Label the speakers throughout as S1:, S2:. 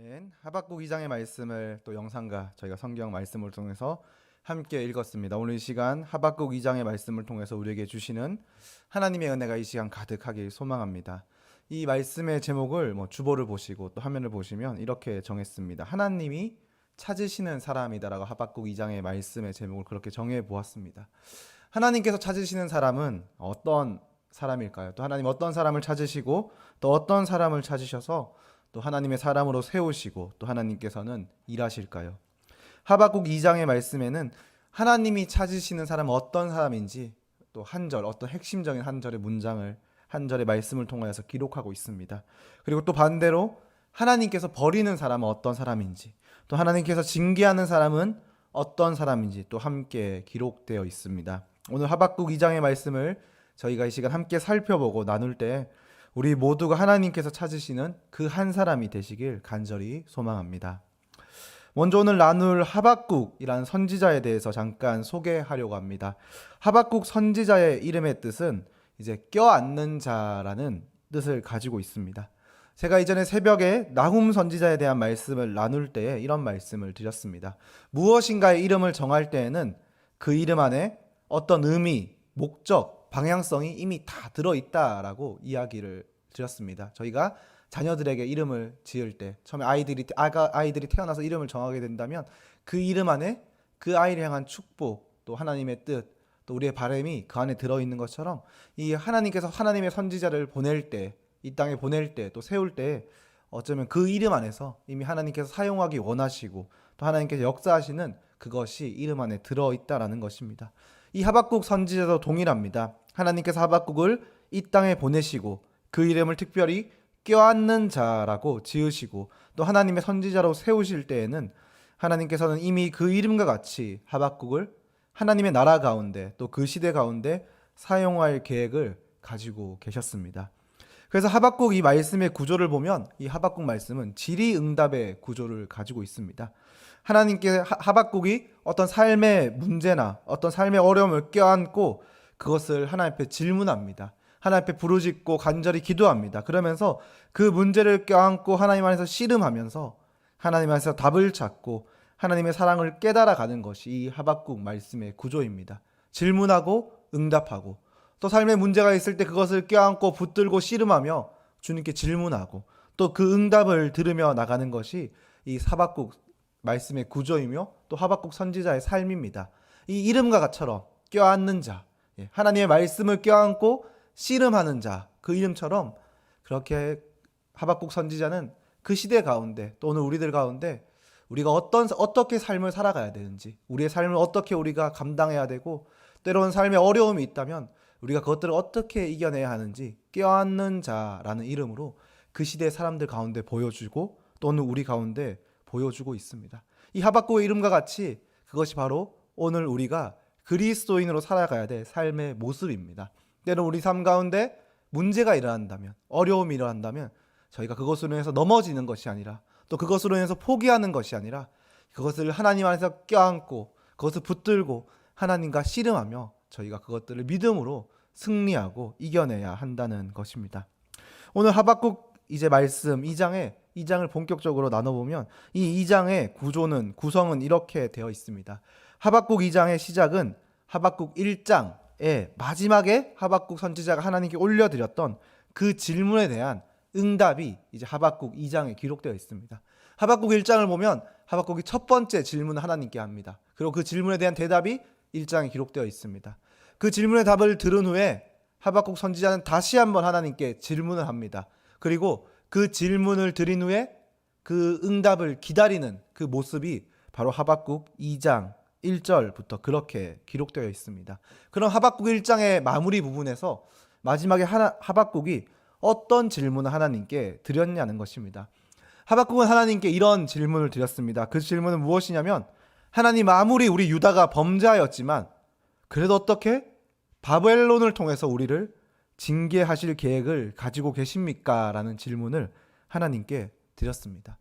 S1: 아멘. 하박국 2장의 말씀을 또 영상과 저희가 성경 말씀을 통해서 함께 읽었습니다. 오늘 이 시간 하박국 2장의 말씀을 통해서 우리에게 주시는 하나님의 은혜가 이 시간 가득하길 소망합니다. 이 말씀의 제목을 주보를 보시고 또 화면을 보시면 이렇게 정했습니다. 하나님이 찾으시는 사람이다라고 하박국 2장의 말씀의 제목을 그렇게 정해 보았습니다. 하나님께서 찾으시는 사람은 어떤 사람일까요? 또 하나님 어떤 사람을 찾으시고 또 어떤 사람을 찾으셔서 또 하나님의 사람으로 세우시고 또 하나님께서는 일하실까요? 하박국 2장의 말씀에는 하나님이 찾으시는 사람은 어떤 사람인지 또 한 절, 어떤 핵심적인 한 절의 문장을 한 절의 말씀을 통하여서 기록하고 있습니다. 그리고 또 반대로 하나님께서 버리는 사람은 어떤 사람인지 또 하나님께서 징계하는 사람은 어떤 사람인지 또 함께 기록되어 있습니다. 오늘 하박국 2장의 말씀을 저희가 이 시간 함께 살펴보고 나눌 때 우리 모두가 하나님께서 찾으시는 그 한 사람이 되시길 간절히 소망합니다. 먼저 오늘 나눌 하박국이라는 선지자에 대해서 잠깐 소개하려고 합니다. 하박국 선지자의 이름의 뜻은 이제 껴안는 자라는 뜻을 가지고 있습니다. 제가 이전에 새벽에 나훔 선지자에 대한 말씀을 나눌 때에 이런 말씀을 드렸습니다. 무엇인가의 이름을 정할 때에는 그 이름 안에 어떤 의미, 목적, 방향성이 이미 다 들어있다라고 이야기를 드렸습니다. 저희가 자녀들에게 이름을 지을 때 처음에 아이들이 태어나서 이름을 정하게 된다면 그 이름 안에 그 아이를 향한 축복, 또 하나님의 뜻, 또 우리의 바람이 그 안에 들어있는 것처럼 이 하나님께서 하나님의 선지자를 보낼 때, 이 땅에 보낼 때, 또 세울 때 어쩌면 그 이름 안에서 이미 하나님께서 사용하기 원하시고 또 하나님께서 역사하시는 그것이 이름 안에 들어있다라는 것입니다. 이 하박국 선지자도 동일합니다. 하나님께서 하박국을 이 땅에 보내시고 그 이름을 특별히 껴안는 자라고 지으시고 또 하나님의 선지자로 세우실 때에는 하나님께서는 이미 그 이름과 같이 하박국을 하나님의 나라 가운데 또 그 시대 가운데 사용할 계획을 가지고 계셨습니다. 그래서 하박국 이 말씀의 구조를 보면 이 하박국 말씀은 질의응답의 구조를 가지고 있습니다. 하나님께 하박국이 어떤 삶의 문제나 어떤 삶의 어려움을 껴안고 그것을 하나님 앞에 질문합니다. 하나님 앞에 부르짖고 간절히 기도합니다. 그러면서 그 문제를 껴안고 하나님 안에서 씨름하면서 하나님 안에서 답을 찾고 하나님의 사랑을 깨달아가는 것이 이 하박국 말씀의 구조입니다. 질문하고 응답하고 또 삶의 문제가 있을 때 그것을 껴안고 붙들고 씨름하며 주님께 질문하고 또 그 응답을 들으며 나가는 것이 이 하박국 말씀의 구조이며 또 하박국 선지자의 삶입니다. 이 이름과 같처럼 껴안는 자, 하나님의 말씀을 껴안고 씨름하는 자, 그 이름처럼 그렇게 하박국 선지자는 그 시대 가운데 또 오늘 우리들 가운데 우리가 어떻게 삶을 살아가야 되는지, 우리의 삶을 어떻게 우리가 감당해야 되고 때로는 삶에 어려움이 있다면 우리가 그것들을 어떻게 이겨내야 하는지 껴안는 자라는 이름으로 그 시대의 사람들 가운데 보여주고 또는 우리 가운데 보여주고 있습니다. 이 하박국의 이름과 같이 그것이 바로 오늘 우리가 그리스도인으로 살아가야 될 삶의 모습입니다. 때로는 우리 삶 가운데 문제가 일어난다면, 어려움이 일어난다면 저희가 그것으로 인해서 넘어지는 것이 아니라 또 그것으로 인해서 포기하는 것이 아니라 그것을 하나님 안에서 껴안고 그것을 붙들고 하나님과 씨름하며 저희가 그것들을 믿음으로 승리하고 이겨내야 한다는 것입니다. 오늘 하박국 이제 말씀 2장을 본격적으로 나눠보면 이 2장의 구성은 이렇게 되어 있습니다. 하박국 2장의 시작은 하박국 1장의 마지막에 하박국 선지자가 하나님께 올려드렸던 그 질문에 대한 응답이 이제 하박국 2장에 기록되어 있습니다. 하박국 1장을 보면 하박국이 첫 번째 질문을 하나님께 합니다. 그리고 그 질문에 대한 대답이 1장에 기록되어 있습니다. 그 질문의 답을 들은 후에 하박국 선지자는 다시 한번 하나님께 질문을 합니다. 그리고 그 질문을 드린 후에 그 응답을 기다리는 그 모습이 바로 하박국 2장 1절부터 그렇게 기록되어 있습니다. 그럼 하박국 1장의 마무리 부분에서 마지막에 하박국이 어떤 질문을 하나님께 드렸냐는 것입니다. 하박국은 하나님께 이런 질문을 드렸습니다. 그 질문은 무엇이냐면 하나님, 아무리 우리 유다가 범죄하였지만 그래도 어떻게 바벨론을 통해서 우리를 징계하실 계획을 가지고 계십니까? 라는 질문을 하나님께 드렸습니다.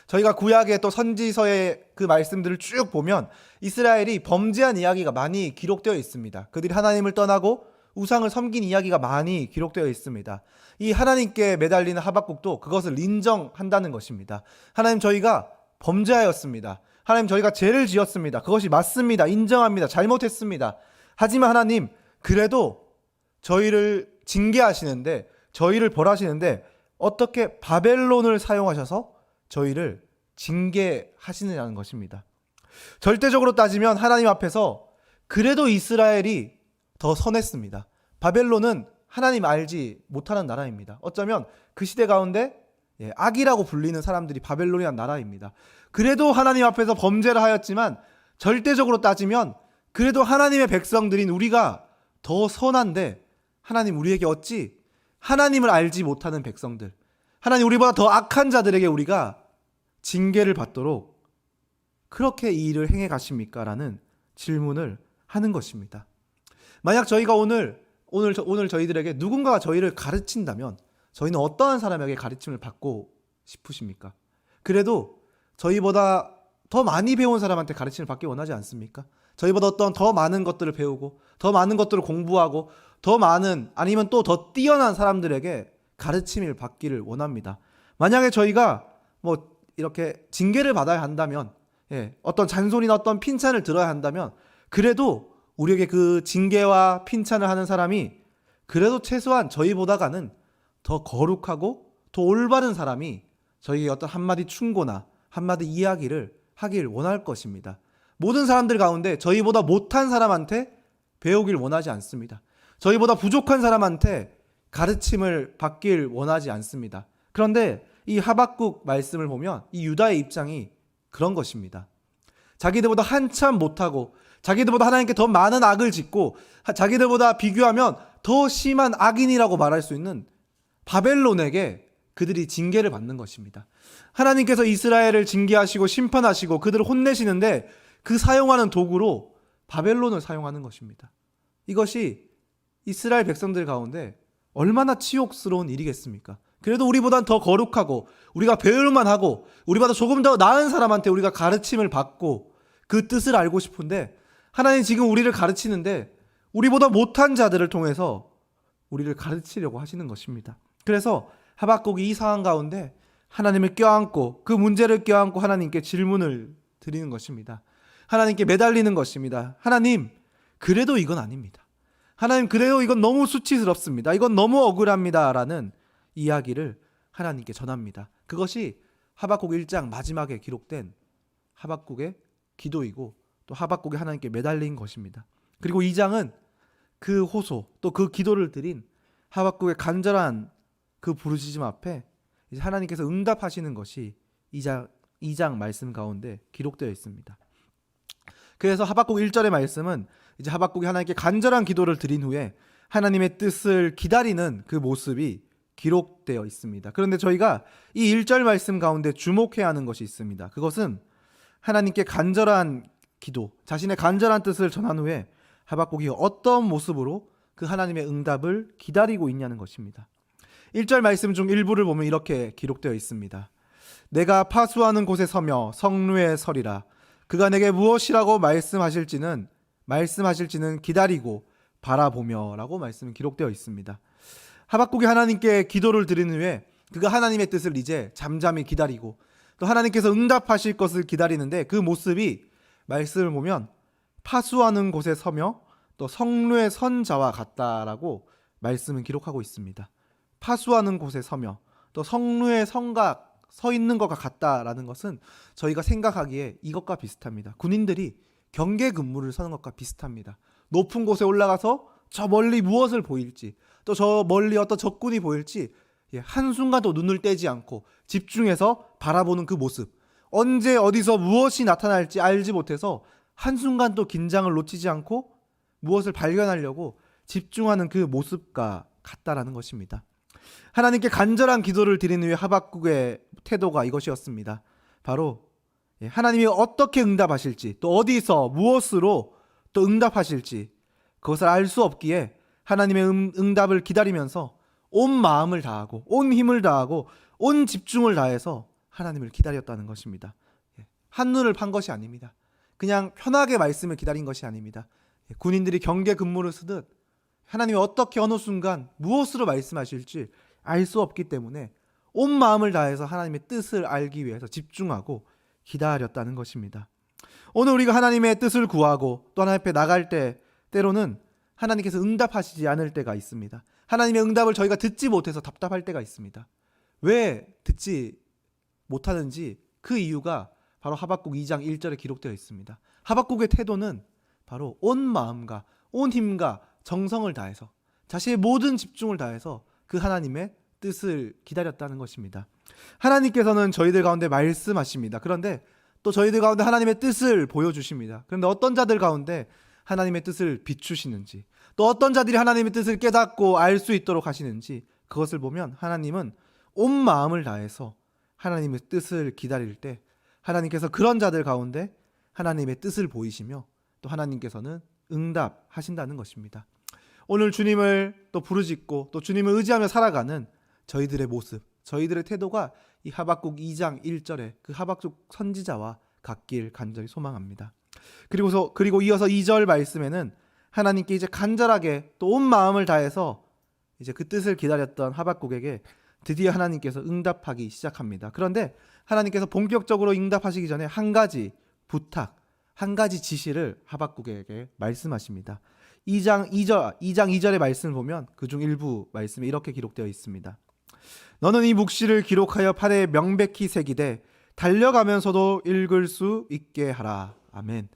S1: 저희가 구약의 또 선지서의 그 말씀들을 쭉 보면 이스라엘이 범죄한 이야기가 많이 기록되어 있습니다. 그들이 하나님을 떠나고 우상을 섬긴 이야기가 많이 기록되어 있습니다. 이 하나님께 매달리는 하박국도 그것을 인정한다는 것입니다. 하나님, 저희가 범죄하였습니다. 하나님, 저희가 죄를 지었습니다. 그것이 맞습니다. 인정합니다. 잘못했습니다. 하지만 하나님, 그래도 저희를 징계하시는데, 저희를 벌하시는데 어떻게 바벨론을 사용하셔서 저희를 징계하시느냐는 것입니다. 절대적으로 따지면 하나님 앞에서 그래도 이스라엘이 더 선했습니다. 바벨론은 하나님 알지 못하는 나라입니다. 어쩌면 그 시대 가운데 악이라고 불리는 사람들이 바벨론이라는 나라입니다. 그래도 하나님 앞에서 범죄를 하였지만 절대적으로 따지면 그래도 하나님의 백성들인 우리가 더 선한데, 하나님, 우리에게 어찌 하나님을 알지 못하는 백성들, 하나님, 우리보다 더 악한 자들에게 우리가 징계를 받도록 그렇게 이 일을 행해 가십니까? 라는 질문을 하는 것입니다. 만약 저희가 오늘 저희들에게 누군가가 저희를 가르친다면 저희는 어떠한 사람에게 가르침을 받고 싶으십니까? 그래도 저희보다 더 많이 배운 사람한테 가르침을 받기 원하지 않습니까? 저희보다 어떤 더 많은 것들을 배우고 더 많은 것들을 공부하고 더 많은, 아니면 또 더 뛰어난 사람들에게 가르침을 받기를 원합니다. 만약에 저희가 이렇게 징계를 받아야 한다면, 어떤 잔소리나 어떤 핀찬을 들어야 한다면, 그래도 우리에게 그 징계와 핀찬을 하는 사람이 그래도 최소한 저희보다가는 더 거룩하고 더 올바른 사람이 저희의 어떤 한마디 충고나 한마디 이야기를 하길 원할 것입니다. 모든 사람들 가운데 저희보다 못한 사람한테 배우길 원하지 않습니다. 저희보다 부족한 사람한테 가르침을 받길 원하지 않습니다. 그런데 이 하박국 말씀을 보면 이 유다의 입장이 그런 것입니다. 자기들보다 한참 못하고, 자기들보다 하나님께 더 많은 악을 짓고, 자기들보다 비교하면 더 심한 악인이라고 말할 수 있는 바벨론에게 그들이 징계를 받는 것입니다. 하나님께서 이스라엘을 징계하시고 심판하시고 그들을 혼내시는데 그 사용하는 도구로 바벨론을 사용하는 것입니다. 이것이 이스라엘 백성들 가운데 얼마나 치욕스러운 일이겠습니까? 그래도 우리보단 더 거룩하고 우리가 배울만 하고 우리보다 조금 더 나은 사람한테 우리가 가르침을 받고 그 뜻을 알고 싶은데, 하나님 지금 우리를 가르치는데 우리보다 못한 자들을 통해서 우리를 가르치려고 하시는 것입니다. 그래서 하박국이 이 상황 가운데 하나님을 껴안고, 그 문제를 껴안고 하나님께 질문을 드리는 것입니다. 하나님께 매달리는 것입니다. 하나님, 그래도 이건 아닙니다. 하나님, 그래도 이건 너무 수치스럽습니다. 이건 너무 억울합니다. 라는 이야기를 하나님께 전합니다. 그것이 하박국 1장 마지막에 기록된 하박국의 기도이고 또 하박국이 하나님께 매달린 것입니다. 그리고 2장은 그 호소, 또 그 기도를 드린 하박국의 간절한 그 부르짖음 앞에 이제 하나님께서 응답하시는 것이 2장 말씀 가운데 기록되어 있습니다. 그래서 하박국 1절의 말씀은 이제 하박국이 하나님께 간절한 기도를 드린 후에 하나님의 뜻을 기다리는 그 모습이 기록되어 있습니다. 그런데 저희가 이 1절 말씀 가운데 주목해야 하는 것이 있습니다. 그것은 하나님께 간절한 기도, 자신의 간절한 뜻을 전한 후에 하박국이 어떤 모습으로 그 하나님의 응답을 기다리고 있냐는 것입니다. 1절 말씀 중 일부를 보면 이렇게 기록되어 있습니다. 내가 파수하는 곳에 서며 성루에 서리라. 그가 내게 무엇이라고 말씀하실지는 기다리고 바라보며 라고 말씀이 기록되어 있습니다. 하박국이 하나님께 기도를 드린 후에 그가 하나님의 뜻을 이제 잠잠히 기다리고 또 하나님께서 응답하실 것을 기다리는데, 그 모습이 말씀을 보면 파수하는 곳에 서며 또 성루에 선 자와 같다라고 말씀은 기록하고 있습니다. 파수하는 곳에 서며 또 성루에 서 있는 것과 같다라는 것은 저희가 생각하기에 이것과 비슷합니다. 군인들이 경계 근무를 서는 것과 비슷합니다. 높은 곳에 올라가서 저 멀리 무엇을 보일지, 또 저 멀리 어떤 적군이 보일지 한순간도 눈을 떼지 않고 집중해서 바라보는 그 모습, 언제 어디서 무엇이 나타날지 알지 못해서 한순간도 긴장을 놓치지 않고 무엇을 발견하려고 집중하는 그 모습과 같다라는 것입니다. 하나님께 간절한 기도를 드린 후에 하박국의 태도가 이것이었습니다. 바로 하나님이 어떻게 응답하실지, 또 어디서 무엇으로 또 응답하실지 그것을 알 수 없기에 하나님의 응답을 기다리면서 온 마음을 다하고 온 힘을 다하고 온 집중을 다해서 하나님을 기다렸다는 것입니다. 한눈을 판 것이 아닙니다. 그냥 편하게 말씀을 기다린 것이 아닙니다. 군인들이 경계 근무를 쓰듯 하나님이 어떻게 어느 순간 무엇으로 말씀하실지 알 수 없기 때문에 온 마음을 다해서 하나님의 뜻을 알기 위해서 집중하고 기다렸다는 것입니다. 오늘 우리가 하나님의 뜻을 구하고 또 하나님 앞에 나갈 때 때로는 하나님께서 응답하시지 않을 때가 있습니다. 하나님의 응답을 저희가 듣지 못해서 답답할 때가 있습니다. 왜 듣지 못하는지 그 이유가 바로 하박국 2장 1절에 기록되어 있습니다. 하박국의 태도는 바로 온 마음과 온 힘과 정성을 다해서 자신의 모든 집중을 다해서 그 하나님의 뜻을 기다렸다는 것입니다. 하나님께서는 저희들 가운데 말씀하십니다. 그런데 또 저희들 가운데 하나님의 뜻을 보여주십니다. 그런데 어떤 자들 가운데 하나님의 뜻을 비추시는지, 또 어떤 자들이 하나님의 뜻을 깨닫고 알 수 있도록 하시는지, 그것을 보면 하나님은 온 마음을 다해서 하나님의 뜻을 기다릴 때 하나님께서 그런 자들 가운데 하나님의 뜻을 보이시며 또 하나님께서는 응답하신다는 것입니다. 오늘 주님을 또 부르짖고 또 주님을 의지하며 살아가는 저희들의 모습, 저희들의 태도가 이 하박국 2장 1절에 그 하박국 선지자와 같길 간절히 소망합니다. 그리고 이어서 2절 말씀에는 하나님께 이제 간절하게 또 온 마음을 다해서 이제 그 뜻을 기다렸던 하박국에게 드디어 하나님께서 응답하기 시작합니다. 그런데 하나님께서 본격적으로 응답하시기 전에 한 가지 부탁, 한 가지 지시를 하박국에게 말씀하십니다. 2장 2절의 말씀을 보면 그중 일부 말씀이 이렇게 기록되어 있습니다. 너는 이 묵시를 기록하여 팔에 명백히 새기되 달려가면서도 읽을 수 있게 하라. 아멘.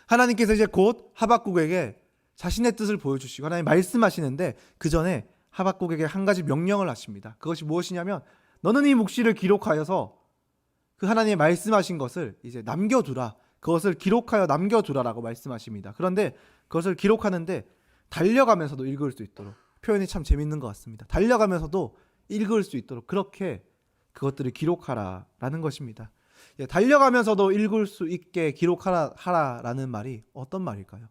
S1: 하나님께서 이제 곧 하박국에게 자신의 뜻을 보여주시고 하나님 말씀하시는데 그 전에 하박국에게 한 가지 명령을 하십니다. 그것이 무엇이냐면 너는 이 묵시를 기록하여서 그 하나님의 말씀하신 것을 이제 남겨두라. 그것을 기록하여 남겨두라라고 말씀하십니다. 그런데 그것을 기록하는데 달려가면서도 읽을 수 있도록, 표현이 참 재밌는 것 같습니다. 달려가면서도 읽을 수 있도록 그렇게 그것들을 기록하라라는 것입니다. 달려가면서도 읽을 수 있게 기록하라라는 말이 어떤 말일까요?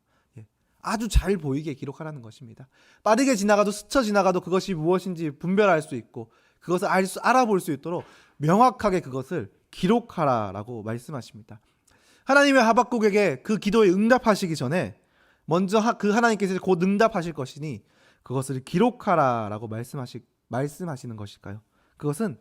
S1: 아주 잘 보이게 기록하라는 것입니다. 빠르게 지나가도 스쳐 지나가도 그것이 무엇인지 분별할 수 있고 그것을 알아볼 수 있도록 명확하게 그것을 기록하라라고 말씀하십니다. 하나님의 하박국에게 그 기도에 응답하시기 전에 먼저 그 하나님께서 곧 응답하실 것이니 그것을 기록하라라고 말씀하시는 것일까요? 그것은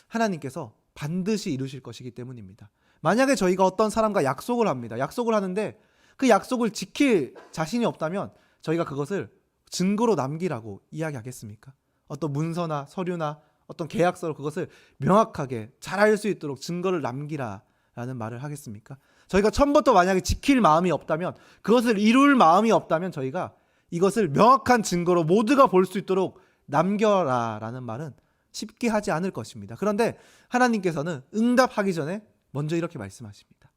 S1: 하나님께서 반드시 이루실 것이기 때문입니다. 만약에 저희가 어떤 사람과 약속을 합니다. 약속을 하는데 그 약속을 지킬 자신이 없다면 저희가 그것을 증거로 남기라고 이야기하겠습니까? 어떤 문서나 서류나 어떤 계약서로 그것을 명확하게 잘 알 수 있도록 증거를 남기라라는 말을 하겠습니까? 저희가 처음부터 만약에 지킬 마음이 없다면, 그것을 이룰 마음이 없다면 저희가 이것을 명확한 증거로 모두가 볼 수 있도록 남겨라라는 말은 쉽게 하지 않을 것입니다. 그런데 하나님께서는 응답하기 전에 먼저 이렇게 말씀하십니다.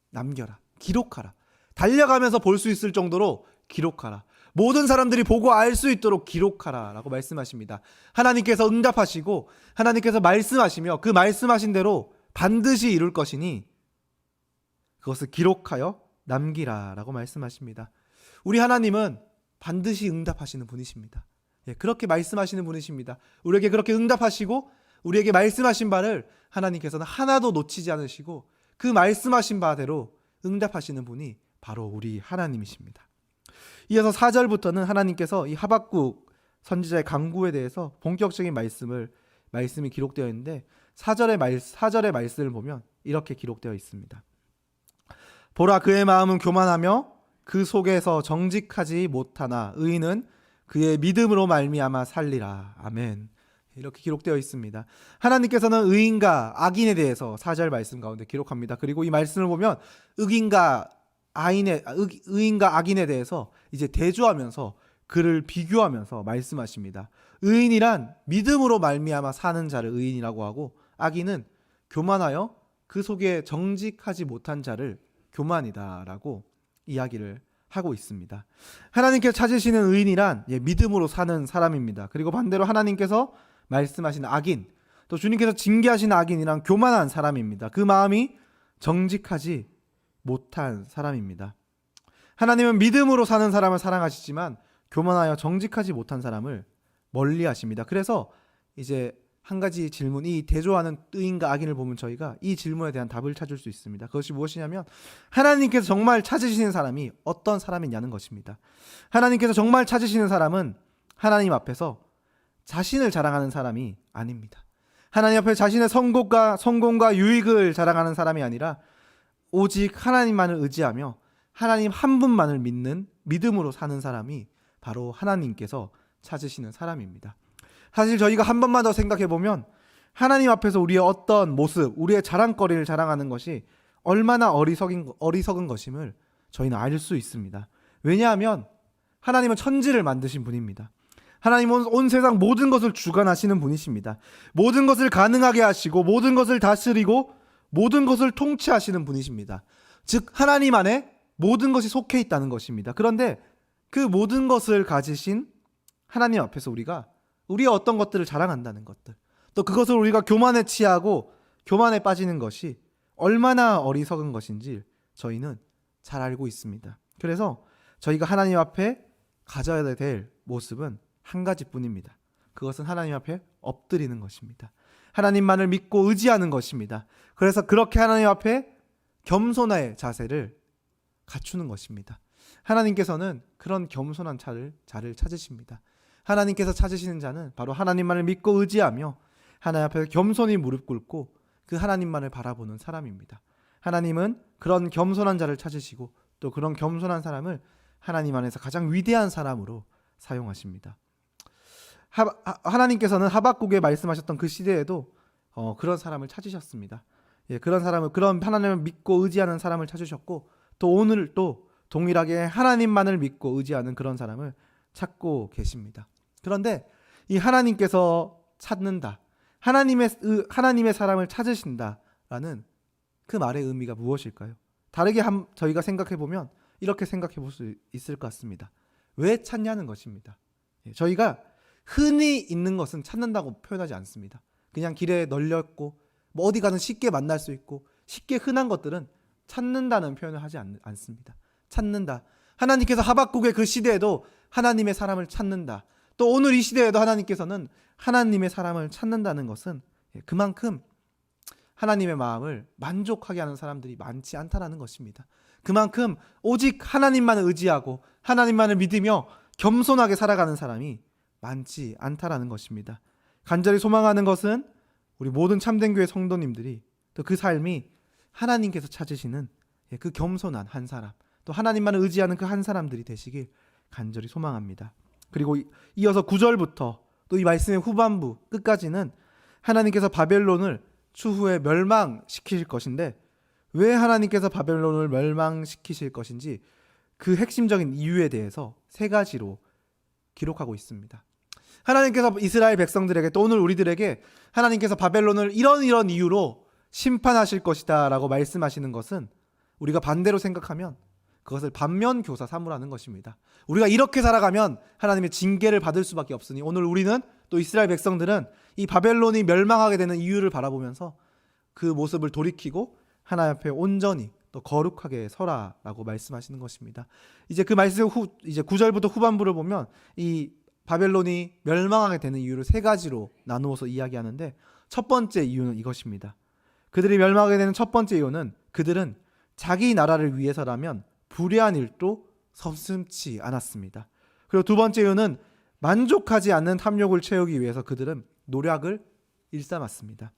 S1: 남겨라, 기록하라. 달려가면서 볼 수 있을 정도로 기록하라. 모든 사람들이 보고 알 수 있도록 기록하라 라고 말씀하십니다. 하나님께서 응답하시고 하나님께서 말씀하시며 그 말씀하신 대로 반드시 이룰 것이니 그것을 기록하여 남기라 라고 말씀하십니다. 우리 하나님은 반드시 응답하시는 분이십니다. 그렇게 말씀하시는 분이십니다. 우리에게 그렇게 응답하시고 우리에게 말씀하신 바를 하나님께서는 하나도 놓치지 않으시고 그 말씀하신 바대로 응답하시는 분이 바로 우리 하나님이십니다. 이어서 4절부터는 하나님께서 이 하박국 선지자의 간구에 대해서 본격적인 말씀이 기록되어 있는데 4절의 말씀을 보면 이렇게 기록되어 있습니다. 보라, 그의 마음은 교만하며 그 속에서 정직하지 못하나 의인은 그의 믿음으로 말미암아 살리라. 아멘. 이렇게 기록되어 있습니다. 하나님께서는 의인과 악인에 대해서 4절 말씀 가운데 기록합니다. 그리고 이 말씀을 보면 의인과 악인에 대해서 이제 대조하면서 그를 비교하면서 말씀하십니다. 의인이란 믿음으로 말미암아 사는 자를 의인이라고 하고, 악인은 교만하여 그 속에 정직하지 못한 자를 교만이다라고 이야기를 하고 있습니다. 하나님께서 찾으시는 의인이란 믿음으로 사는 사람입니다. 그리고 반대로 하나님께서 말씀하시는 악인, 또 주님께서 징계하시는 악인이란 교만한 사람입니다. 그 마음이 정직하지 못한 사람입니다. 하나님은 믿음으로 사는 사람을 사랑하시지만 교만하여 정직하지 못한 사람을 멀리하십니다. 그래서 이제 한 가지 질문, 이 대조하는 의인과 악인을 보면 저희가 이 질문에 대한 답을 찾을 수 있습니다. 그것이 무엇이냐면 하나님께서 정말 찾으시는 사람이 어떤 사람이냐는 것입니다. 하나님께서 정말 찾으시는 사람은 하나님 앞에서 자신을 자랑하는 사람이 아닙니다. 하나님 앞에 자신의 성공과 유익을 자랑하는 사람이 아니라 오직 하나님만을 의지하며 하나님 한 분만을 믿는 믿음으로 사는 사람이 바로 하나님께서 찾으시는 사람입니다. 사실 저희가 한 번만 더 생각해 보면 하나님 앞에서 우리의 어떤 모습, 우리의 자랑거리를 자랑하는 것이 얼마나 어리석은 것임을 저희는 알 수 있습니다. 왜냐하면 하나님은 천지를 만드신 분입니다. 하나님은 온 세상 모든 것을 주관하시는 분이십니다. 모든 것을 가능하게 하시고 모든 것을 다스리고 모든 것을 통치하시는 분이십니다. 즉 하나님 안에 모든 것이 속해 있다는 것입니다. 그런데 그 모든 것을 가지신 하나님 앞에서 우리가 우리의 어떤 것들을 자랑한다는 것들, 또 그것을 우리가 교만에 취하고 교만에 빠지는 것이 얼마나 어리석은 것인지 저희는 잘 알고 있습니다. 그래서 저희가 하나님 앞에 가져야 될 모습은 한 가지뿐입니다. 그것은 하나님 앞에 엎드리는 것입니다. 하나님만을 믿고 의지하는 것입니다. 그래서 그렇게 하나님 앞에 겸손의 자세를 갖추는 것입니다. 하나님께서는 그런 겸손한 자를 찾으십니다. 하나님께서 찾으시는 자는 바로 하나님만을 믿고 의지하며 하나님 앞에 겸손히 무릎 꿇고 그 하나님만을 바라보는 사람입니다. 하나님은 그런 겸손한 자를 찾으시고 또 그런 겸손한 사람을 하나님 안에서 가장 위대한 사람으로 사용하십니다. 하나님께서는 하박국에 말씀하셨던 그 시대에도 그런 사람을 찾으셨습니다. 그런 하나님을 믿고 의지하는 사람을 찾으셨고 또 오늘 또 동일하게 하나님만을 믿고 의지하는 그런 사람을 찾고 계십니다. 그런데 이 하나님께서 찾는다, 하나님의 사람을 찾으신다라는 그 말의 의미가 무엇일까요? 다르게 저희가 생각해 보면 이렇게 생각해 볼 수 있을 것 같습니다. 왜 찾냐는 것입니다. 저희가 흔히 있는 것은 찾는다고 표현하지 않습니다. 그냥 길에 널렸고 뭐 어디 가든 쉽게 만날 수 있고 쉽게 흔한 것들은 찾는다는 표현을 하지 않습니다. 찾는다. 하나님께서 하박국의 그 시대에도 하나님의 사람을 찾는다. 또 오늘 이 시대에도 하나님께서는 하나님의 사람을 찾는다는 것은 그만큼 하나님의 마음을 만족하게 하는 사람들이 많지 않다라는 것입니다. 그만큼 오직 하나님만을 의지하고 하나님만을 믿으며 겸손하게 살아가는 사람이 많지 않다라는 것입니다. 간절히 소망하는 것은 우리 모든 참된 교회 성도님들이 또 그 삶이 하나님께서 찾으시는 그 겸손한 한 사람, 또 하나님만을 의지하는 그 한 사람들이 되시길 간절히 소망합니다. 그리고 이어서 9절부터 또 이 말씀의 후반부 끝까지는 하나님께서 바벨론을 추후에 멸망시키실 것인데 왜 하나님께서 바벨론을 멸망시키실 것인지 그 핵심적인 이유에 대해서 세 가지로 기록하고 있습니다. 하나님께서 이스라엘 백성들에게 또 오늘 우리들에게 하나님께서 바벨론을 이런 이유로 심판하실 것이다 라고 말씀하시는 것은 우리가 반대로 생각하면 그것을 반면교사 삼으라는 것입니다. 우리가 이렇게 살아가면 하나님의 징계를 받을 수밖에 없으니 오늘 우리는 또 이스라엘 백성들은 이 바벨론이 멸망하게 되는 이유를 바라보면서 그 모습을 돌이키고 하나님 앞에 온전히 또 거룩하게 서라라고 말씀하시는 것입니다. 이제 그 말씀 이제 9절부터 후반부를 보면 이 바벨론이 멸망하게 되는 이유를 세 가지로 나누어서 이야기하는데 첫 번째 이유는 이것입니다. 그들이 멸망하게 되는 첫 번째 이유는 그들은 자기 나라를 위해서라면 불의한 일도 서슴지 않았습니다. 그리고 두 번째 이유는 만족하지 않는 탐욕을 채우기 위해서 그들은 노력을 일삼았습니다.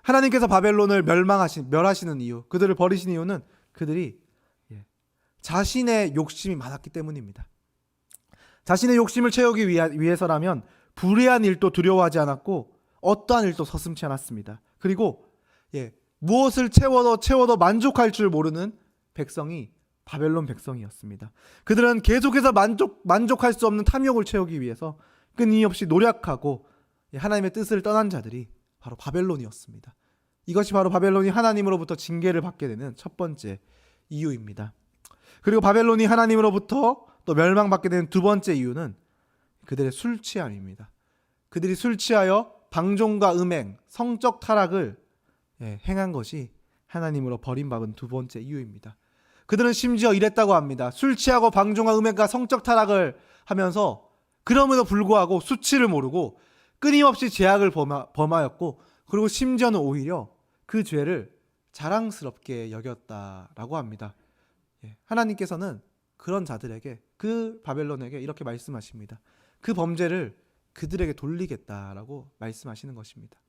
S1: 하나님께서 바벨론을 멸하시는 이유, 그들을 버리신 이유는 그들이 자신의 욕심이 많았기 때문입니다. 자신의 욕심을 채우기 위해서라면 불의한 일도 두려워하지 않았고 어떠한 일도 서슴지 않았습니다. 그리고 무엇을 채워도 만족할 줄 모르는 백성이 바벨론 백성이었습니다. 그들은 계속해서 만족할 수 없는 탐욕을 채우기 위해서 끊임없이 노력하고 하나님의 뜻을 떠난 자들이 바로 바벨론이었습니다. 이것이 바로 바벨론이 하나님으로부터 징계를 받게 되는 첫 번째 이유입니다. 그리고 바벨론이 하나님으로부터 또 멸망받게 되는 두 번째 이유는 그들의 술 취함입니다. 그들이 술 취하여 방종과 음행, 성적 타락을 행한 것이 하나님으로 버림받은 두 번째 이유입니다. 그들은 심지어 이랬다고 합니다. 술 취하고 방종과 음행과 성적 타락을 하면서 그럼에도 불구하고 수치를 모르고
S2: 끊임없이 죄악을 범하였고 그리고 심지어는 오히려 그 죄를 자랑스럽게 여겼다라고 합니다. 하나님께서는 그런 자들에게, 그 바벨론에게 이렇게 말씀하십니다. 그 범죄를 그들에게 돌리겠다라고 말씀하시는 것입니다.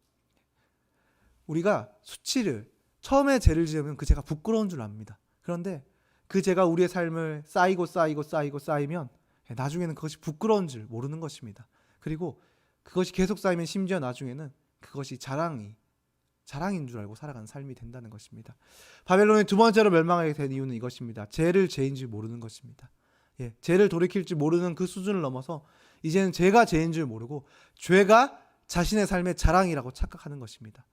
S2: 우리가 수치를, 처음에 죄를 지으면 그 죄가 부끄러운 줄 압니다. 그런데 그 죄가 우리의 삶을 쌓이면 나중에는 그것이 부끄러운 줄 모르는 것입니다. 그리고 그것이 계속 쌓이면 심지어 나중에는 그것이 자랑인 줄 알고 살아가는 삶이 된다는 것입니다. 바벨론이 두 번째로 멸망하게 된 이유는 이것입니다. 죄를 죄인 줄 모르는 것입니다. 죄를 돌이킬 줄 모르는 그 수준을 넘어서 이제는 죄가 죄인 줄 모르고 죄가 자신의 삶의 자랑이라고 착각하는 것입니다.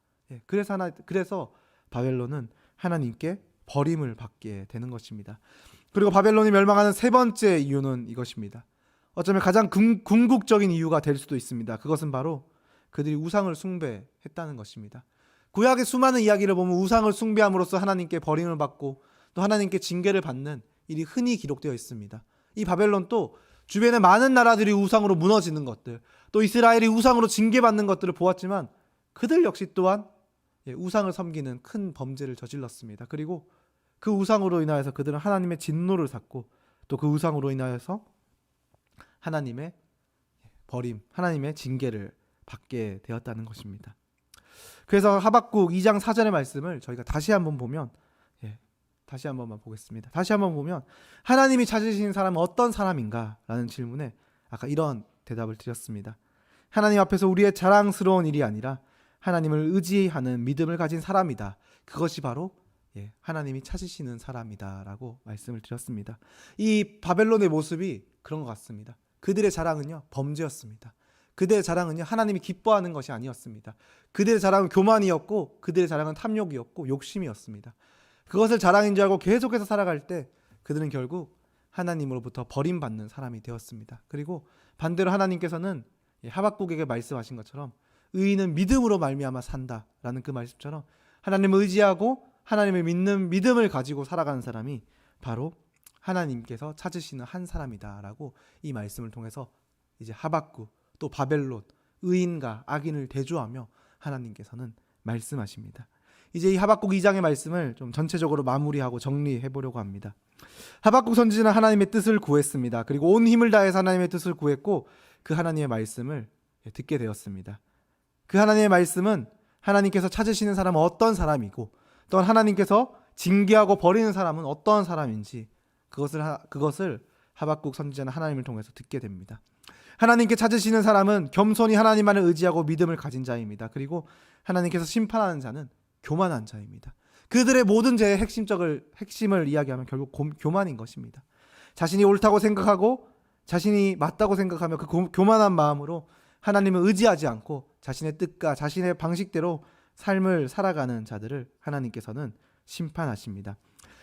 S2: 그래서 바벨론은 하나님께 버림을 받게 되는 것입니다. 그리고 바벨론이 멸망하는 세 번째 이유는 이것입니다. 어쩌면 가장 궁극적인 이유가 될 수도 있습니다. 그것은 바로 그들이 우상을 숭배했다는 것입니다. 구약의 수많은 이야기를 보면 우상을 숭배함으로써 하나님께 버림을 받고 또 하나님께 징계를 받는 일이 흔히 기록되어 있습니다. 이 바벨론도 주변의 많은 나라들이 우상으로 무너지는 것들, 또 이스라엘이 우상으로 징계받는 것들을 보았지만 그들 역시 또한 우상을 섬기는 큰 범죄를 저질렀습니다. 그리고 그 우상으로 인하여서 그들은 하나님의 진노를 샀고 또 그 우상으로 인하여서 하나님의 버림, 하나님의 징계를 받게 되었다는 것입니다. 그래서 하박국 2장 4절의 말씀을 저희가 다시 한번 보면, 다시 한번만 보겠습니다. 다시 한번 보면 하나님이 찾으신 사람은 어떤 사람인가? 라는 질문에 아까 이런 대답을 드렸습니다. 하나님 앞에서 우리의 자랑스러운 일이 아니라 하나님을 의지하는 믿음을 가진 사람이다. 그것이 바로 하나님이 찾으시는 사람이다 라고 말씀을 드렸습니다. 이 바벨론의 모습이 그런 것 같습니다. 그들의 자랑은요, 범죄였습니다. 그들의 자랑은요, 하나님이 기뻐하는 것이 아니었습니다. 그들의 자랑은 교만이었고 그들의 자랑은 탐욕이었고 욕심이었습니다. 그것을 자랑인 줄 알고 계속해서 살아갈 때 그들은 결국 하나님으로부터 버림받는 사람이 되었습니다. 그리고 반대로 하나님께서는 하박국에게 말씀하신 것처럼 의인은 믿음으로 말미암아 산다라는 그 말씀처럼 하나님을 의지하고 하나님을 믿는 믿음을 가지고 살아가는 사람이 바로 하나님께서 찾으시는 한 사람이다라고 이 말씀을 통해서 이제 하박국 또 바벨론, 의인과 악인을 대조하며 하나님께서는 말씀하십니다. 이제 이 하박국 2장의 말씀을 좀 전체적으로 마무리하고 정리해 보려고 합니다. 하박국 선지자는 하나님의 뜻을 구했습니다. 그리고 온 힘을 다해서 하나님의 뜻을 구했고 그 하나님의 말씀을 듣게 되었습니다. 그 하나님의 말씀은 하나님께서 찾으시는 사람은 어떤 사람이고 또한 하나님께서 징계하고 버리는 사람은 어떤 사람인지 그것을 하박국 선지자는 하나님을 통해서 듣게 됩니다. 하나님께 찾으시는 사람은 겸손히 하나님만을 의지하고 믿음을 가진 자입니다. 그리고 하나님께서 심판하는 자는 교만한 자입니다. 그들의 모든 죄의 핵심을 이야기하면 결국 교만인 것입니다. 자신이 옳다고 생각하고 자신이 맞다고 생각하며 그 교만한 마음으로 하나님을 의지하지 않고 자신의 뜻과 자신의 방식대로 삶을 살아가는 자들을 하나님께서는 심판하십니다.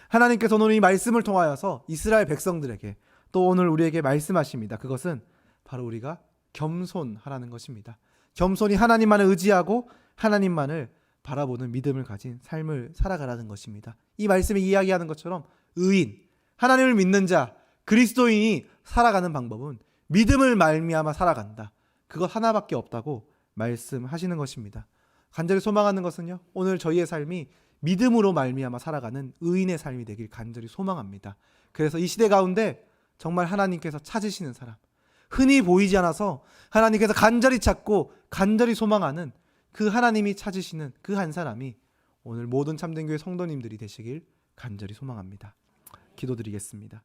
S2: 하나님께서는 오늘 이 말씀을 통하여서 이스라엘 백성들에게 또 오늘 우리에게 말씀하십니다. 그것은 바로 우리가 겸손하라는 것입니다. 겸손히 하나님만을 의지하고 하나님만을 바라보는 믿음을 가진 삶을 살아가라는 것입니다. 이 말씀이 이야기하는 것처럼 의인, 하나님을 믿는 자, 그리스도인이 살아가는 방법은 믿음을 말미암아 살아간다. 그것 하나밖에 없다고 말씀하시는 것입니다. 간절히 소망하는 것은요, 오늘 저희의 삶이 믿음으로 말미암아 살아가는 의인의 삶이 되길 간절히 소망합니다. 그래서 이 시대 가운데 정말 하나님께서 찾으시는 사람, 흔히 보이지 않아서 하나님께서 간절히 찾고 간절히 소망하는 그 하나님이 찾으시는 그 한 사람이 오늘 모든 참된 교회 성도님들이 되시길 간절히 소망합니다. 기도드리겠습니다.